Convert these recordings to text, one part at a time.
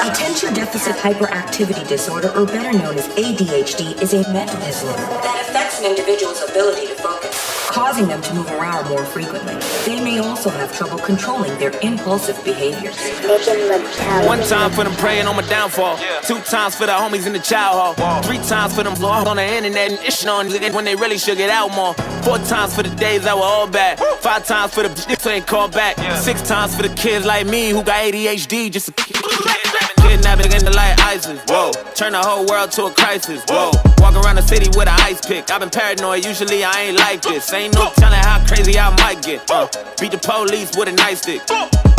Attention deficit hyperactivity disorder, or better known as ADHD, is a mental disorder that affects an individual's ability to focus, causing them to move around more frequently. They may also have trouble controlling their impulsive behaviors. One time for them praying on my downfall. 2 times for the homies in the child hall. 3 times for them blogs on the internet and ishing on when they really should get out more. 4 times for the days that were all bad. 5 times for the bitches who ain't called back. 6 times for the kids like me who got ADHD. Just a kidnapping in the light ISIS. Whoa, turn the whole world to a crisis. Whoa, walk around the city with an ice pick. I've been paranoid, usually I ain't like this. Ain't no telling how crazy I might get. Beat the police with a nightstick.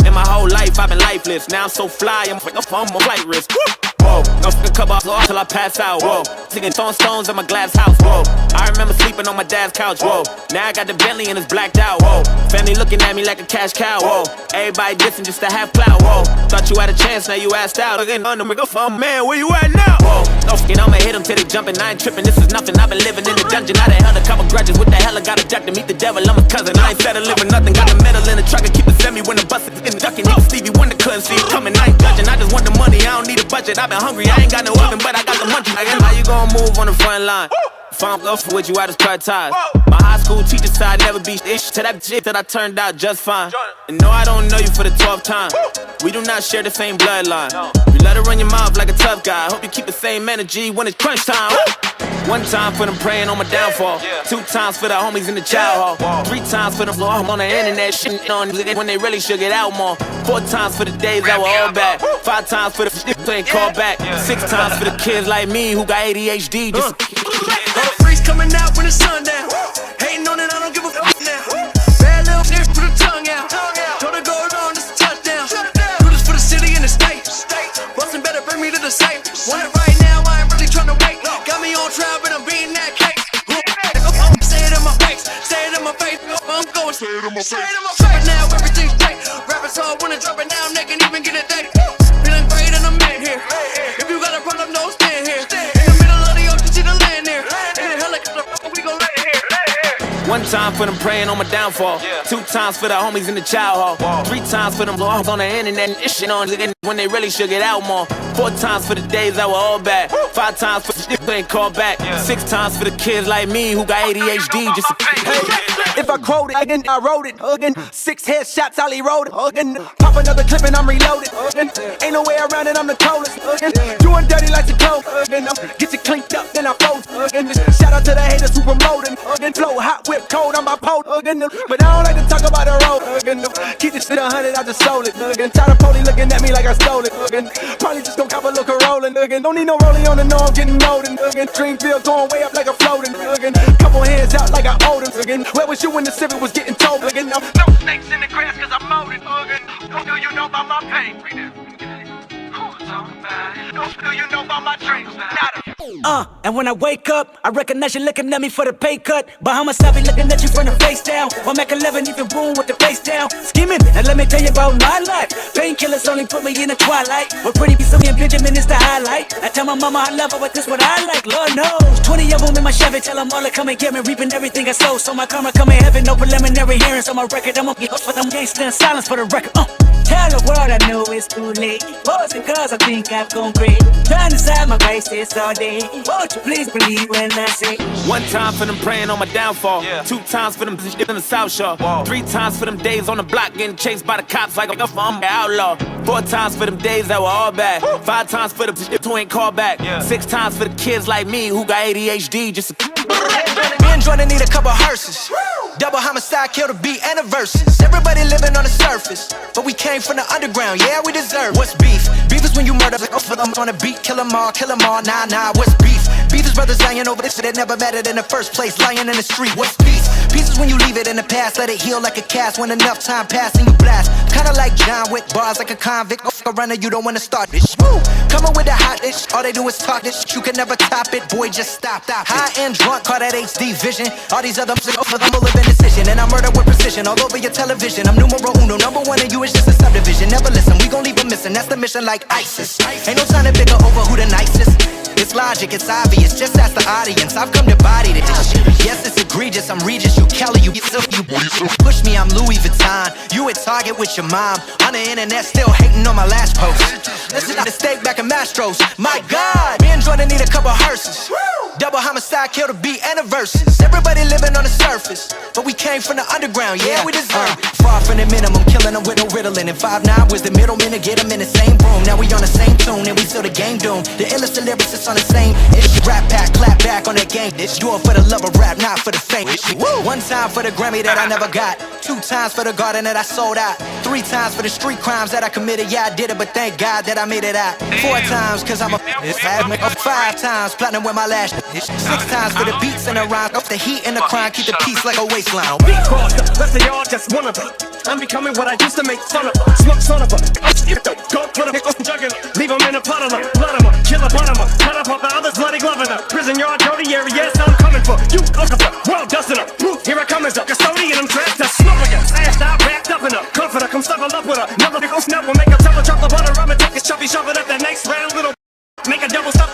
In my whole life, I've been lifeless. Now I'm so fly, I'm on my flight risk. Whoa, no fucking cup off till I pass out. Whoa, singing throwing stones at my glass house. Whoa, I remember sleeping on my dad's couch. Whoa, now I got the Bentley and it's blacked out. Whoa, family looking at me like a cash cow. Whoa, everybody dissing just to have clout. Whoa, thought you had a chance, now you asked out. Again, on the microphone, man, where you at now? Whoa, no fucking, I'ma hit them till they jumping. I ain't tripping, this is nothing. I've been living in the dungeon. I done held a couple grudges. What the hell I got a duck to meet the devil? I'm a cousin. I ain't settling with nothing. Got the metal in the truck and keep it semi when the bus is getting ducking. Even Stevie Wonder couldn't see it coming. I ain't judging. I just want the money. I don't need a budget. I've been hungry. I ain't got no oven, but I got the munchies. How you gonna move on the front line? If I'm up with you, I just cut ties. My high school teacher said I'd never be ish to that shit that I turned out just fine. And no, I don't know you for the 12th time. We do not share the same bloodline. You let her run your mouth like a tough guy. Hope you keep the same energy when it's crunch time. 1 time for them praying on my downfall. 2 times for the homies in the child hall. 3 times for them blogs on the internet shitting on when they really should get out more. 4 times for the days that were all bad. 5 times for the shit who ain't called back. 6 times for the kids like me who got ADHD. Just freeze coming out when the sun down. Hating on it, I don't give a fuck now. Bad little bitch put her tongue out. Told her go on, this a touchdown. Do this for the city and the state. Bustin' better bring me to the safe. Want it right now, I ain't really tryna wait. Got me on trial, but I'm beating that case. Say it in my face, say it in my face. I'm going, say it in my face. Right now, everything's great. Rappers all wanna drop it now, they can even get a date. Feeling great and I'm in here. If you got a problem, no stand here. In the middle of the ocean, see the land there. In the helicopter, we gon' lay here. 1 time for them praying on my downfall. 2 times for the homies in the child hall. 3 times for them blogs on the internet and ishing on when they really should get out more. 4 times for the days that were all bad. 5 times for the shit who ain't called back. 6 times for the kids like me who got ADHD. Just if I quote it, again, I wrote it. 6 headshots, Ollie wrote it. Pop another clip and I'm reloaded. Ain't no way around it, I'm the coldest. Doing dirty like the cold. Get you cleaned up, then I fold. Shout out to the haters who promoting. Flow hot, whip cold, I'm bipolar. But I don't like to talk about the road. Keep this shit 100, I just sold it. Tired of police looking at me like I stole it. Probably just gon' cop a look of rolling. Don't need no rolling on the know I'm getting molded. Dreamville going way up like a floating. Couple hands out like I owed him. Where was you when the Civic was getting told? No snakes in the grass cause I'm molded. Do you know about my pain? Do you know about my dreams? And when I wake up, I recognize you looking at me for the pay cut. Bahamas, I be looking at you from the face down. Or Mac 11, even boom with the face down. Skimming, now let me tell you about my life. Painkillers only put me in the twilight. But pretty be so me and Benjamin is the highlight. I tell my mama I love her, but this what I like, Lord knows. 20 of them in my Chevy, tell them all to come and get me. Reaping everything I sow, so my karma come in heaven. No preliminary hearings on my record. I'ma get up for them gangsta in silence for the record. Tell the world I know it's too late. Boys and girls, I think I've gone great. Trying to side my vices all day. Won't you please believe when I say 1 time for them praying on my downfall. 2 times for them in the South Shore. 3 times for them days on the block getting chased by the cops like I'm an outlaw. 4 times for them days that were all bad. 5 times for the who ain't called back. 6 times for the kids like me who got ADHD. Just Me and Jordan need a couple hearses. Double homicide, kill the beat and the verses. Everybody living on the surface, but we came from the underground, yeah, we deserve. What's beef? Beef is when you murder for them on a beat. Kill them all, nah, what's beef? Beef is brothers lying over this shit that never mattered in the first place. Lying in the street, what's peace? Peace is when you leave it in the past, let it heal like a cast. When enough time passes and you blast. Kinda like John Wick, bars like a convict. Go fuck around and you don't wanna start this. Woo! Coming with the hot ish, all they do is talk this. You can never top it, boy, just stop. High and drunk, call that HD vision. All these other for them will live in decision. And I murder with precision all over your television. I'm numero uno, number 1 and you is just a subdivision. Never listen, we gon' leave them missing, that's the mission like ISIS. Ain't no time to bigger over who the nicest. It's logic, it's obvious, just ask the audience. I've come to body this shit. Yes, it's egregious, I'm Regis, you Kelly, you push me, I'm Louis Vuitton. You at Target with your mom. On the internet, still hating on my last post. Listen to the steak back in Mastros. My God, me and Jordan need a couple hearses. Double homicide, kill the beat and the verses. Everybody living on the surface, but we came from the underground, yeah, we deserve far from the minimum, killing them with no riddling. And 5'9" was the middleman to get them in the same room. Now we on the same tune, and we still the game doomed. The illest lyricists on the same issue. Rap back, clap back on that game. It's do it for the love of rap, not for the fame. One time for the Grammy that I never got. 2 times for the garden that I sold out. 3 times for the street crimes that I committed. Yeah, I did it, but thank God that I made it out. 4 times, cause I'm a 5 times, platinum with my last 6 times for the beats and the rhymes. Off the heat and the crime, keep the peace like a waistline. Beat crosser, let's say y'all just wanna be. I'm becoming what I used to make fun of. Smoke son of a. Go put a jugging. Leave him in a puddle of blood him up. Kill a bun him up. Cut up the others bloody glove in a prison yard dirty area. Yes, I'm coming for you. World dusting up. Here I come as a custodian. I'm trapped to smoke again. Slashed out, wrapped up in a comforter. Come snuggle up with a another big snap. Will make a tell drop the butter. I'ma take a chubby, shove it up that next round. Little make a double stop.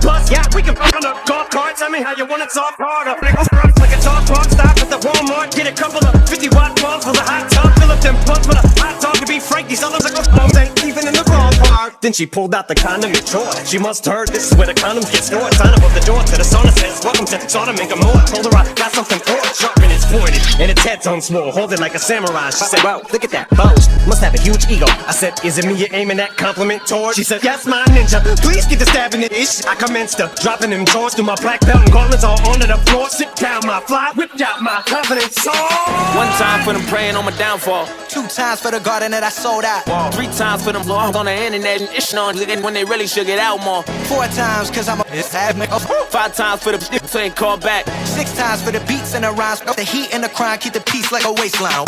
Plus, yeah, we can fuck on the golf carts. I mean, how you want it soft harder. Like a talk park, stop at the Walmart. Get a couple of 50-watt pumps for the hot tub. Fill up them pumps with a hot dog. To be frank, these others like a phone ain't even in the wrong part. Then she pulled out the condom and drawer. She must heard this is where the condoms get stored. Sign above the door to the sauna says, welcome to Sodom and Gomorrah. Told her I got something for it. Sharp and it's pointed, and its head's on small. Hold it like a samurai. She said, wow, look at that boast. Must have a huge ego. I said, is it me you're aiming that compliment toward? She said, yes, my ninja. Please get the stabbing it ish. I commenced to dropping them drawers through my black belt and gauntlets all onto the floor. Sit down, my fly, whipped out my confidence song. 1 time for them praying on my downfall. 2 times for the garden that I sold out. 3 times for them blogs on the internet and ishing on when they really should get out more. 4 times cause I'm a 5 times for the so ain't called back. 6 times for the beats and the rhymes. Off the heat and the crime, keep the peace like a waistline.